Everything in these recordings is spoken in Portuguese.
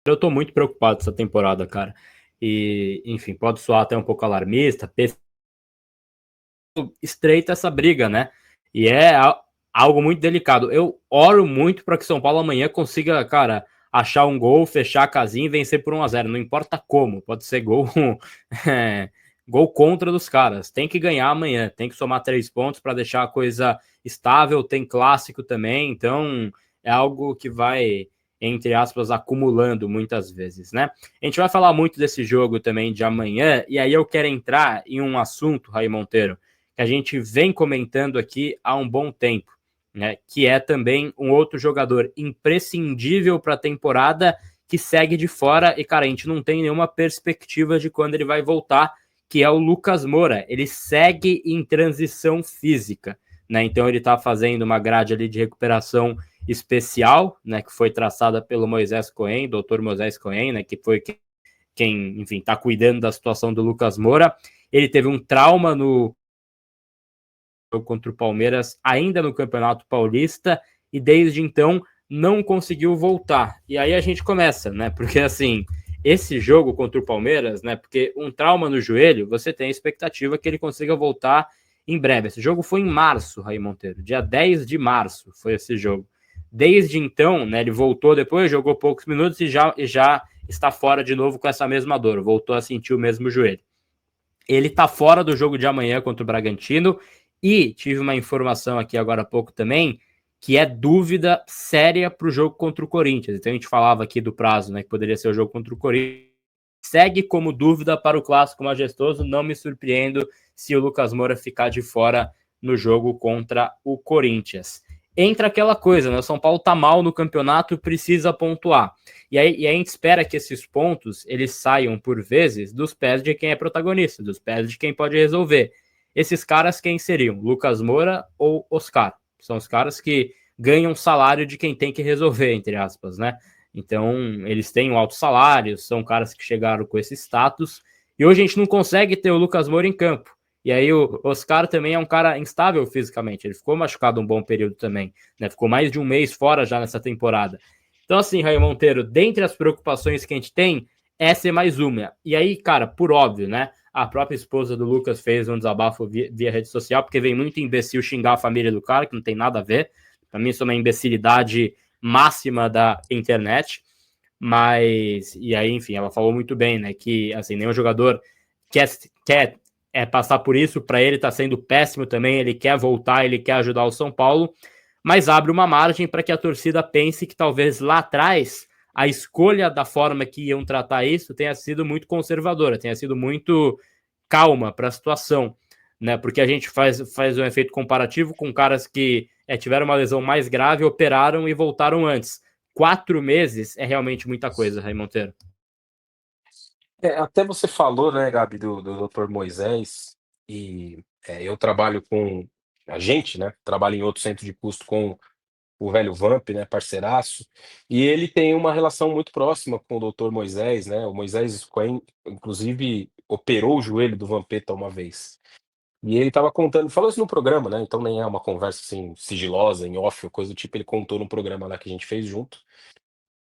Eu tô muito preocupado essa temporada, cara. E, enfim, pode soar até um pouco alarmista, estreita essa briga, né? E é algo muito delicado. Eu oro muito para que São Paulo amanhã consiga, cara, achar um gol, fechar a casinha e vencer por 1-0. Não importa como, pode ser gol, é, gol contra dos caras. Tem que ganhar amanhã, tem que somar 3 pontos para deixar a coisa estável. Tem clássico também, então é algo que vai, entre aspas, acumulando muitas vezes, né? A gente vai falar muito desse jogo também de amanhã, e aí eu quero entrar em um assunto, Raí Monteiro, que a gente vem comentando aqui há um bom tempo, né? Que é também um outro jogador imprescindível para a temporada que segue de fora e, cara, a gente não tem nenhuma perspectiva de quando ele vai voltar, que é o Lucas Moura. Ele segue em transição física, né? Então ele está fazendo uma grade ali de recuperação especial, né? Que foi traçada pelo Moisés Cohen, doutor Moisés Cohen, né? Que foi quem, enfim, está cuidando da situação do Lucas Moura. Ele teve um trauma no contra o Palmeiras ainda no Campeonato Paulista e desde então não conseguiu voltar. E aí a gente começa, né? Porque assim, esse jogo contra o Palmeiras, né? Porque um trauma no joelho, você tem a expectativa que ele consiga voltar em breve. Esse jogo foi em março, Raí Monteiro, dia 10 de março foi esse jogo. Desde então, né, ele voltou depois, jogou poucos minutos e já está fora de novo com essa mesma dor, voltou a sentir o mesmo joelho. Ele tá fora do jogo de amanhã contra o Bragantino e tive uma informação aqui agora há pouco também que é dúvida séria para o jogo contra o Corinthians. Então a gente falava aqui do prazo, né, que poderia ser o jogo contra o Corinthians. Segue como dúvida para o clássico majestoso. Não me surpreendo se o Lucas Moura ficar de fora no jogo contra o Corinthians. Entra aquela coisa, né? O São Paulo tá mal no campeonato, precisa pontuar. E a gente espera que esses pontos eles saiam, por vezes, dos pés de quem é protagonista, dos pés de quem pode resolver. Esses caras quem seriam? Lucas Moura ou Oscar? São os caras que ganham salário de quem tem que resolver, entre aspas, né? Então, eles têm um alto salário, são caras que chegaram com esse status, e hoje a gente não consegue ter o Lucas Moura em campo. E aí o Oscar também é um cara instável fisicamente, ele ficou machucado um bom período também, né? Ficou mais de um mês fora já nessa temporada. Então, assim, Raio Monteiro, dentre as preocupações que a gente tem, essa é mais uma. E aí, cara, por óbvio, né? A própria esposa do Lucas fez um desabafo via rede social, porque vem muito imbecil xingar a família do cara, que não tem nada a ver. Pra mim, isso é uma imbecilidade máxima da internet. Mas, e aí, enfim, ela falou muito bem, né? Que, assim, nenhum jogador quer passar por isso. Para ele tá sendo péssimo também. Ele quer voltar, ele quer ajudar o São Paulo, mas abre uma margem para que a torcida pense que talvez lá atrás a escolha da forma que iam tratar isso tenha sido muito conservadora, tenha sido muito calma para a situação, né? Porque a gente faz um efeito comparativo com caras que tiveram uma lesão mais grave, operaram e voltaram antes. 4 meses é realmente muita coisa, Raí Monteiro. Até você falou, né, Gabi, do Dr. Moisés, e eu trabalho com a gente, né? Trabalho em outro centro de custo com o velho Vamp, né, parceiraço, e ele tem uma relação muito próxima com o Dr. Moisés, né? O Moisés Coen, inclusive, operou o joelho do Vampeta uma vez. E ele estava contando, falou isso no programa, né? Então nem é uma conversa assim sigilosa, em off ou coisa do tipo, ele contou no programa lá que a gente fez junto.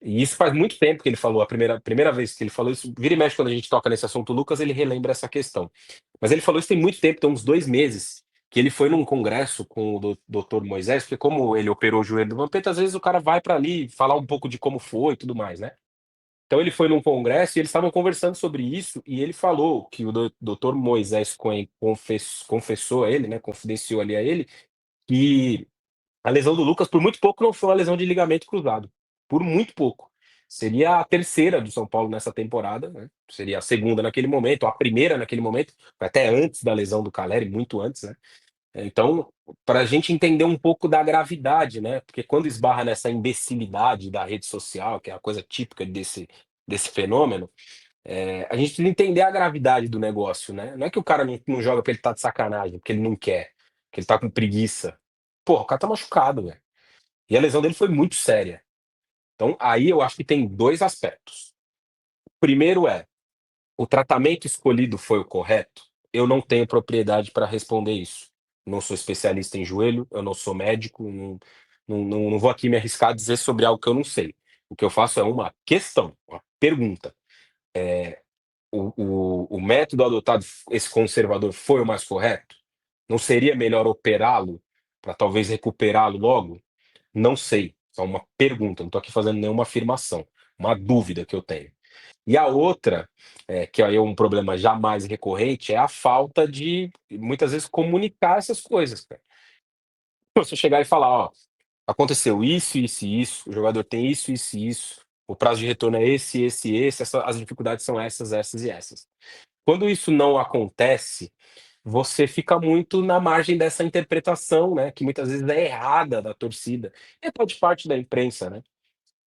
E isso faz muito tempo que ele falou, a primeira vez que ele falou isso, vira e mexe quando a gente toca nesse assunto, o Lucas, ele relembra essa questão. Mas ele falou isso tem muito tempo, tem uns 2 meses, que ele foi num congresso com o Dr. Moisés, porque como ele operou o joelho do Vampeta, às vezes o cara vai para ali falar um pouco de como foi e tudo mais, né? Então ele foi num congresso e eles estavam conversando sobre isso, e ele falou que o Dr. Moisés Cohen confessou a ele, né, confidenciou ali a ele, que a lesão do Lucas, por muito pouco, não foi uma lesão de ligamento cruzado. Por muito pouco. Seria a terceira do São Paulo nessa temporada, né? Seria a segunda naquele momento, a primeira naquele momento, até antes da lesão do Caleri, muito antes, né? Então, para a gente entender um pouco da gravidade, né? Porque quando esbarra nessa imbecilidade da rede social, que é a coisa típica desse fenômeno, a gente precisa entender a gravidade do negócio, né? Não é que o cara não joga porque ele tá de sacanagem, porque ele não quer, porque ele tá com preguiça. Pô, o cara tá machucado, velho. E a lesão dele foi muito séria. Então, aí eu acho que tem dois aspectos. O primeiro é, o tratamento escolhido foi o correto? Eu não tenho propriedade para responder isso. Não sou especialista em joelho, eu não sou médico, não vou aqui me arriscar a dizer sobre algo que eu não sei. O que eu faço é uma questão, uma pergunta. O método adotado, esse conservador, foi o mais correto? Não seria melhor operá-lo para talvez recuperá-lo logo? Não sei, só uma pergunta, não estou aqui fazendo nenhuma afirmação, uma dúvida que eu tenho. E a outra, que aí é um problema já mais recorrente, é a falta de, muitas vezes, comunicar essas coisas, cara. Você chegar e falar: "Ó, aconteceu isso, isso e isso, o jogador tem isso, isso e isso, o prazo de retorno é esse, as dificuldades são essas, essas e essas". Quando isso não acontece, você fica muito na margem dessa interpretação, né, que muitas vezes é errada da torcida, e até de parte da imprensa, né,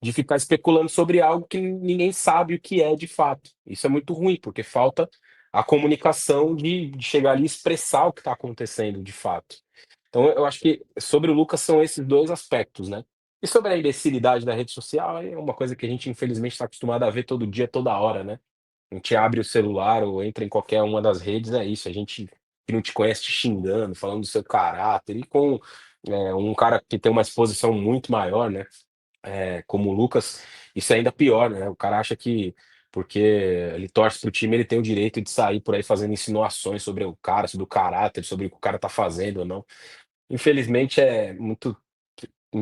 de ficar especulando sobre algo que ninguém sabe o que é de fato. Isso é muito ruim, porque falta a comunicação de chegar ali e expressar o que está acontecendo de fato. Então eu acho que sobre o Lucas são esses 2 aspectos, né. E sobre a imbecilidade da rede social, é uma coisa que a gente infelizmente está acostumado a ver todo dia, toda hora, né. A gente abre o celular ou entra em qualquer uma das redes, é isso, a gente que não te conhece te xingando, falando do seu caráter e com, um cara que tem uma exposição muito maior, né, como o Lucas, isso é ainda pior, né, o cara acha que porque ele torce para o time, ele tem o direito de sair por aí fazendo insinuações sobre o cara, sobre o caráter, sobre o que o cara tá fazendo ou não. Infelizmente é muito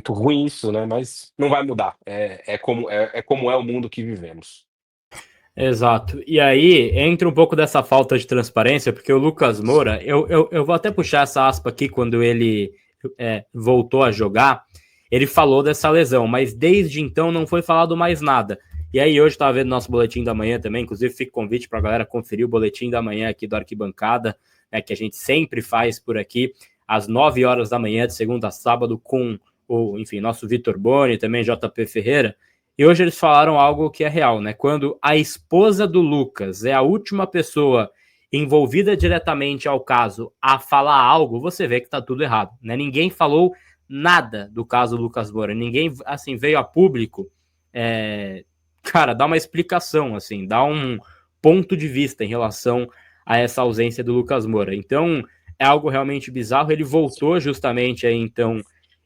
ruim isso, né, mas não vai mudar, é como é o mundo que vivemos. Exato. E aí entra um pouco dessa falta de transparência, porque o Lucas Moura, eu vou até puxar essa aspa aqui quando ele voltou a jogar, ele falou dessa lesão, mas desde então não foi falado mais nada. E aí hoje estava vendo nosso boletim da manhã também, inclusive fica convite para a galera conferir o boletim da manhã aqui do Arquibancada, né, que a gente sempre faz por aqui, às 9 horas da manhã, de segunda a sábado, com o, enfim, nosso Vitor Boni, também JP Ferreira. E hoje eles falaram algo que é real, né? Quando a esposa do Lucas é a última pessoa envolvida diretamente ao caso a falar algo, você vê que tá tudo errado, né? Ninguém falou nada do caso Lucas Moura, ninguém, assim, veio a público, cara, dá uma explicação, assim, dá um ponto de vista em relação a essa ausência do Lucas Moura. Então, é algo realmente bizarro. Ele voltou justamente aí, então,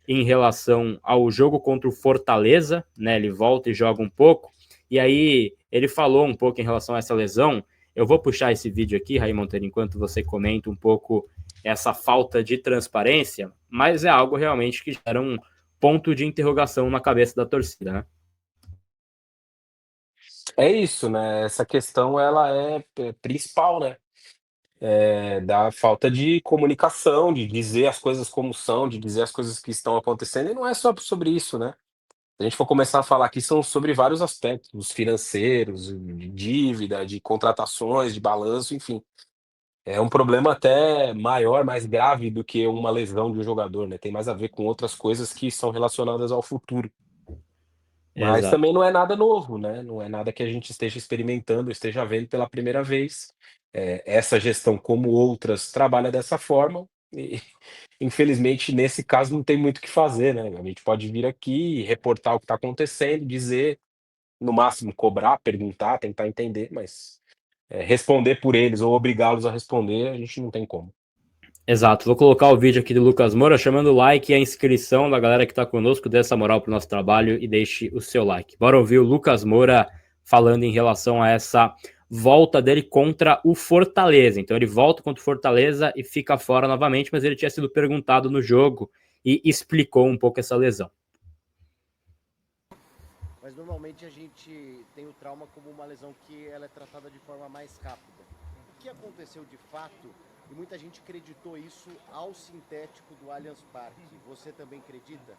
em relação ao jogo contra o Fortaleza, né? Ele volta e joga um pouco. E aí ele falou um pouco em relação a essa lesão. Eu vou puxar esse vídeo aqui, Raí Monteiro, enquanto você comenta um pouco essa falta de transparência, mas é algo realmente que gera um ponto de interrogação na cabeça da torcida, né? É isso, né, essa questão ela é principal, né, da falta de comunicação, de dizer as coisas como são, de dizer as coisas que estão acontecendo, e não é só sobre isso, né. Se a gente for começar a falar aqui, são sobre vários aspectos, os financeiros, de dívida, de contratações, de balanço, enfim. É um problema até maior, mais grave do que uma lesão de um jogador, né, tem mais a ver com outras coisas que são relacionadas ao futuro. Mas Exato. também não é nada novo, né, não é nada que a gente esteja experimentando, esteja vendo pela primeira vez. Essa gestão, como outras, trabalha dessa forma e, infelizmente, nesse caso não tem muito o que fazer, né, a gente pode vir aqui, reportar o que está acontecendo, dizer, no máximo cobrar, perguntar, tentar entender, mas, responder por eles ou obrigá-los a responder, a gente não tem como. Exato, vou colocar o vídeo aqui do Lucas Moura, chamando o like e a inscrição da galera que está conosco, dê essa moral pro nosso trabalho e deixe o seu like. Bora ouvir o Lucas Moura falando em relação a essa volta dele contra o Fortaleza. Então ele volta contra o Fortaleza e fica fora novamente, mas ele tinha sido perguntado no jogo e explicou um pouco essa lesão. Mas normalmente a gente tem o trauma como uma lesão que ela é tratada de forma mais rápida. O que aconteceu de fato, e muita gente acreditou isso ao sintético do Allianz Parque. Você também acredita?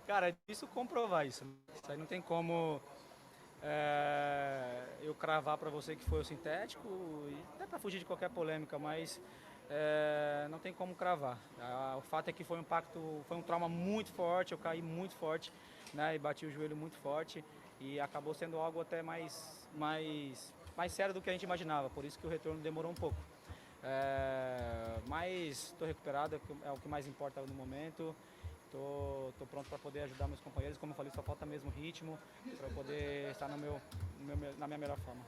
Cara, é difícil comprovar isso. Isso aí não tem como eu cravar para você que foi o sintético, e até para fugir de qualquer polêmica, mas não tem como cravar. O fato é que foi um impacto, foi um trauma muito forte, eu caí muito forte, né, e bati o joelho muito forte e acabou sendo algo até mais sério do que a gente imaginava, por isso que o retorno demorou um pouco. Mas estou recuperado, é o que mais importa no momento. Tô pronto para poder ajudar meus companheiros, como eu falei, só falta mesmo ritmo para poder estar na minha melhor forma.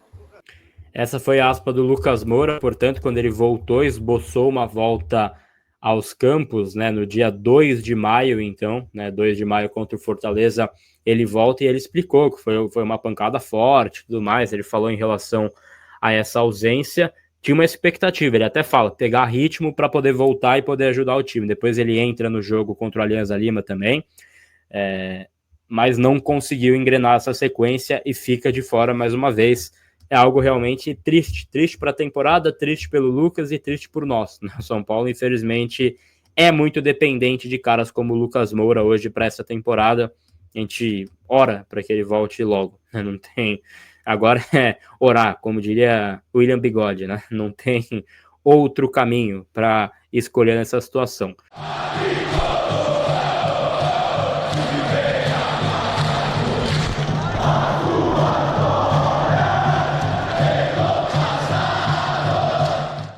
Essa foi a aspa do Lucas Moura, portanto, quando ele voltou, esboçou uma volta aos campos, né, no dia 2 de maio, então, né, 2 de maio contra o Fortaleza, ele volta e ele explicou que foi uma pancada forte e tudo mais, ele falou em relação a essa ausência, tinha uma expectativa, ele até fala, pegar ritmo para poder voltar e poder ajudar o time, depois ele entra no jogo contra o Alianza Lima também, mas não conseguiu engrenar essa sequência e fica de fora mais uma vez. É algo realmente triste para a temporada, triste pelo Lucas e triste por nós. O São Paulo, infelizmente, é muito dependente de caras como o Lucas Moura hoje para essa temporada. A gente ora para que ele volte logo. Não tem. Agora é orar, como diria William Bigode, né? Não tem outro caminho para escolher nessa situação.